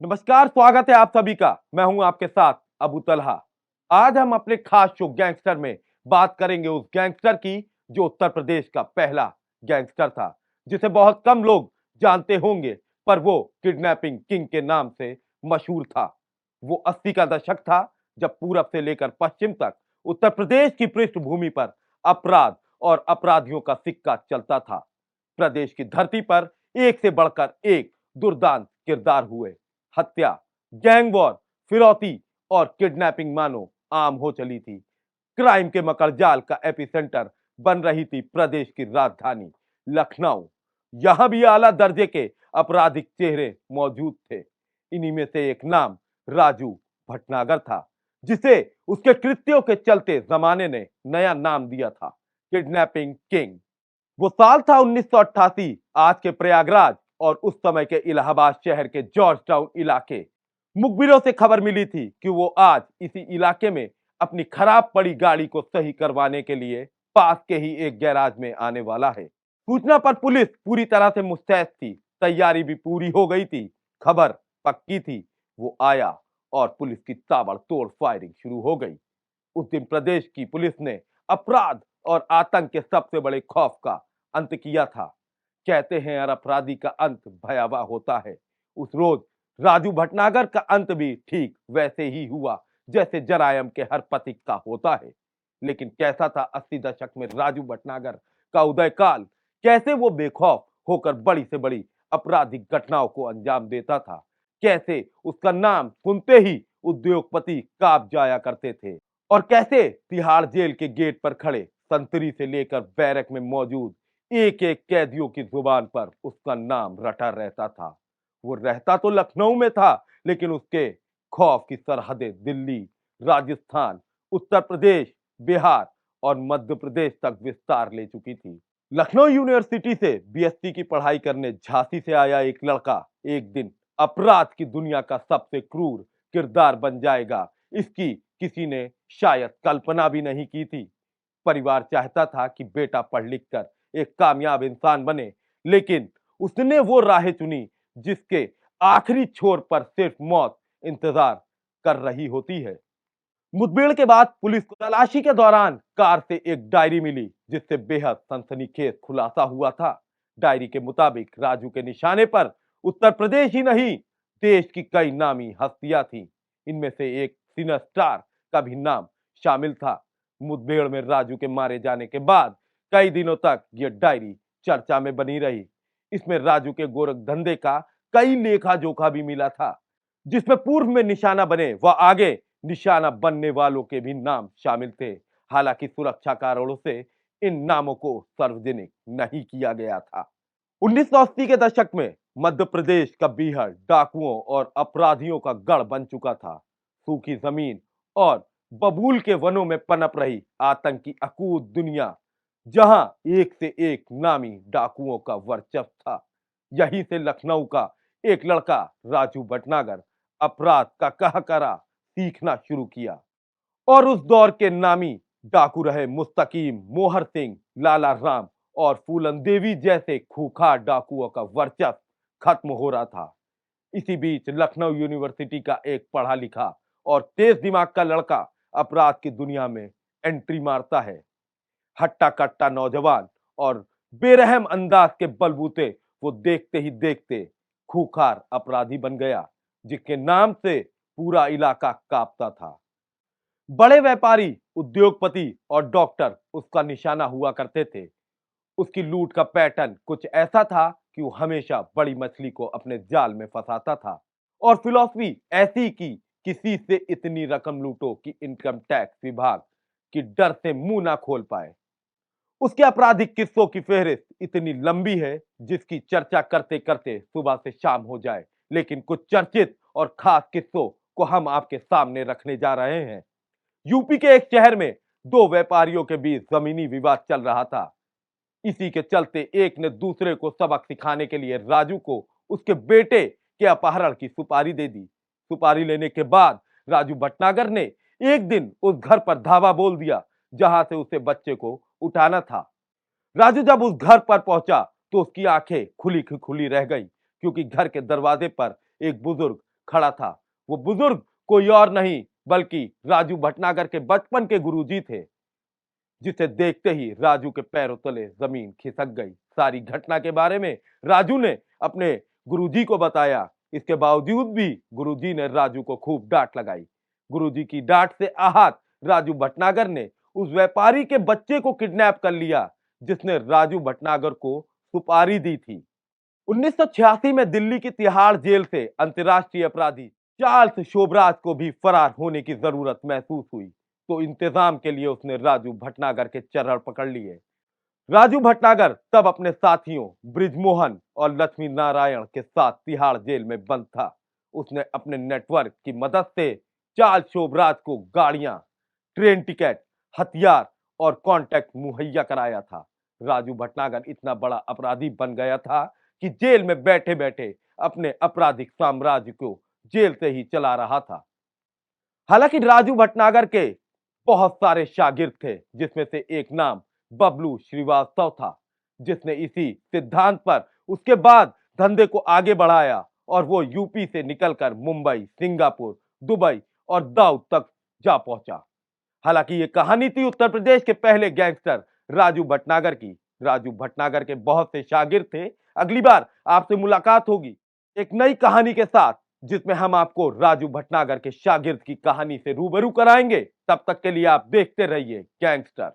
नमस्कार, स्वागत है आप सभी का। मैं हूं आपके साथ अबू तलहा। आज हम अपने खास शो गैंगस्टर में बात करेंगे उस गैंगस्टर की जो उत्तर प्रदेश का पहला गैंगस्टर था, जिसे बहुत कम लोग जानते होंगे, पर वो किडनैपिंग किंग के नाम से मशहूर था। वो 80 का दशक था, जब पूरब से लेकर पश्चिम तक उत्तर प्रदेश की पृष्ठभूमि पर अपराध और अपराधियों का सिक्का चलता था। प्रदेश की धरती पर एक से बढ़कर एक दुर्दांत किरदार हुए। हत्या, गैंग वॉर, फिरौती और किडनैपिंग मानो आम हो चली थी। क्राइम के मकड़जाल का एपिसेंटर बन रही थी प्रदेश की राजधानी लखनऊ। यहां भी आला दर्जे के आपराधिक चेहरे मौजूद थे। इन्हीं में से एक नाम राजू भटनागर था, जिसे उसके कृत्यों के चलते जमाने ने नया नाम दिया था, किडनैपिंग किंग। वो साल था 1988, आज के प्रयागराज और उस समय के इलाहाबाद शहर के जॉर्ज टाउन इलाके। मुखबिरों से खबर मिली थी कि वो आज इसी इलाके में अपनी खराब पड़ी गाड़ी को सही करवाने के लिए पास के ही एक गैराज में आने वाला है। सूचना पर पुलिस पूरी तरह से मुस्तैद थी, तैयारी भी पूरी हो गई थी, खबर पक्की थी। वो आया और पुलिस की ताबड़तोड़ फायरिंग शुरू हो गई। उस दिन प्रदेश की पुलिस ने अपराध और आतंक के सबसे बड़े खौफ का अंत किया था। कहते हैं हर अपराधी का अंत भयावह होता है। उस रोज राजू भटनागर का अंत भी ठीक वैसे ही हुआ जैसे जरायम के हर पथिक का होता है। लेकिन कैसा था 80 दशक में राजू भटनागर का उदय काल? कैसे वो बेखौफ होकर बड़ी से बड़ी आपराधिक घटनाओं को अंजाम देता था? कैसे उसका नाम सुनते ही उद्योगपति कांप जाया करते थे? और कैसे तिहाड़ जेल के गेट पर खड़े संतरी से लेकर बैरक में मौजूद एक एक कैदियों की जुबान पर उसका नाम रटा रहता था। वो रहता तो लखनऊ में था, लेकिन उसके खौफ की सरहदें दिल्ली, राजस्थान, उत्तर प्रदेश, बिहार और मध्य प्रदेश तक विस्तार ले चुकी थी। लखनऊ यूनिवर्सिटी से बीएससी की पढ़ाई करने झांसी से आया एक लड़का एक दिन अपराध की दुनिया का सबसे क्रूर किरदार बन जाएगा, इसकी किसी ने शायद कल्पना भी नहीं की थी। परिवार चाहता था कि बेटा पढ़ लिख कर एक कामयाब इंसान बने, लेकिन उसने वो राह चुनी जिसके आखिरी छोर पर सिर्फ मौत इंतजार कर रही होती है। मुठभेड़ के बाद पुलिस को तलाशी के दौरान कार से एक डायरी मिली, जिससे बेहद सनसनीखेज खुलासा हुआ था। डायरी के मुताबिक राजू के निशाने पर उत्तर प्रदेश ही नहीं, देश की कई नामी हस्तियां थीं। इनमें से एक सिने स्टार का भी नाम शामिल था। मुठभेड़ में राजू के मारे जाने के बाद कई दिनों तक यह डायरी चर्चा में बनी रही। इसमें राजू के गोरख धंधे का कई लेखा जोखा भी मिला था, जिसमें पूर्व में निशाना बने व आगे निशाना बनने वालों के भी नाम शामिल थे। हालांकि सुरक्षा कारणों से इन नामों को सार्वजनिक नहीं किया गया था। 1980 के दशक में मध्य प्रदेश का बीहड़ डाकुओं और अपराधियों का गढ़ बन चुका था। सूखी जमीन और बबूल के वनों में पनप रही आतंकी अकूत दुनिया, जहां एक से एक नामी डाकुओं का वर्चस्व था। यहीं से लखनऊ का एक लड़का राजू भटनागर अपराध का कहकरा सीखना शुरू किया। और उस दौर के नामी डाकू रहे मुस्तकीम, मोहर सिंह, लाला राम और फूलन देवी जैसे खूंखार डाकुओं का वर्चस्व खत्म हो रहा था। इसी बीच लखनऊ यूनिवर्सिटी का एक पढ़ा लिखा और तेज दिमाग का लड़का अपराध की दुनिया में एंट्री मारता है। हट्टा कट्टा नौजवान और बेरहम अंदाज के बलबूते वो देखते ही देखते खूंखार अपराधी बन गया, जिसके नाम से पूरा इलाका कांपता था। बड़े व्यापारी, उद्योगपति और डॉक्टर उसका निशाना हुआ करते थे। उसकी लूट का पैटर्न कुछ ऐसा था कि वो हमेशा बड़ी मछली को अपने जाल में फंसाता था, और फिलॉसफी ऐसी कि किसी से इतनी रकम लूटो कि इनकम टैक्स विभाग की डर से मुंह ना खोल पाए। उसके आपराधिक किस्सों की फेहरिस्त इतनी लंबी है जिसकी चर्चा करते करते सुबह से शाम हो जाए, लेकिन कुछ चर्चित और खास किस्सों को हम आपके सामने रखने जा रहे हैं। यूपी के एक शहर में दो व्यापारियों के बीच जमीनी विवाद चल रहा था। इसी के चलते एक ने दूसरे को सबक सिखाने के लिए राजू को उसके बेटे के अपहरण की सुपारी दे दी। सुपारी लेने के बाद राजू भटनागर ने एक दिन उस घर पर धावा बोल दिया जहां से उसे बच्चे को उठाना था। राजू जब उस घर पर पहुंचा तो उसकी आंखें खुली की खुली रह गई, क्योंकि घर के दरवाजे पर एक बुजुर्ग खड़ा था। वो बुजुर्ग कोई और नहीं बल्कि राजू भटनागर के बचपन के गुरुजी थे, जिसे देखते ही राजू के पैरों तले जमीन खिसक गई। सारी घटना के बारे में राजू ने अपने गुरुजी को बताया। इसके बावजूद भी गुरुजी ने राजू को खूब डांट लगाई। गुरुजी की डांट से आहत राजू भटनागर ने उस व्यापारी के बच्चे को किडनैप कर लिया जिसने राजू भटनागर को सुपारी दी थी। 1986 में दिल्ली की तिहाड़ जेल से अंतर्राष्ट्रीय अपराधी चार्ल्स शोभराज को भी फरार होने की जरूरत महसूस हुई, तो इंतजाम के लिए उसने राजू भटनागर के चरण पकड़ लिए। राजू भटनागर तब अपने साथियों ब्रिजमोहन और लक्ष्मी नारायण के साथ तिहाड़ जेल में बंद था। उसने अपने नेटवर्क की मदद से चार्ल्स शोभराज को गाड़ियां, ट्रेन टिकट, हथियार और कॉन्टैक्ट मुहैया कराया था। राजू भटनागर इतना बड़ा अपराधी बन गया था कि जेल में बैठे बैठे अपने आपराधिक साम्राज्य को जेल से ही चला रहा था। हालांकि राजू भटनागर के बहुत सारे शागिर्द थे, जिसमें से एक नाम बबलू श्रीवास्तव था, जिसने इसी सिद्धांत पर उसके बाद धंधे को आगे बढ़ाया और वो यूपी से निकलकर मुंबई, सिंगापुर, दुबई और दाऊद तक जा पहुंचा। हालांकि ये कहानी थी उत्तर प्रदेश के पहले गैंगस्टर राजू भटनागर की। राजू भटनागर के बहुत से शागिर्द थे। अगली बार आपसे मुलाकात होगी एक नई कहानी के साथ, जिसमें हम आपको राजू भटनागर के शागिर्द की कहानी से रूबरू कराएंगे। तब तक के लिए आप देखते रहिए गैंगस्टर।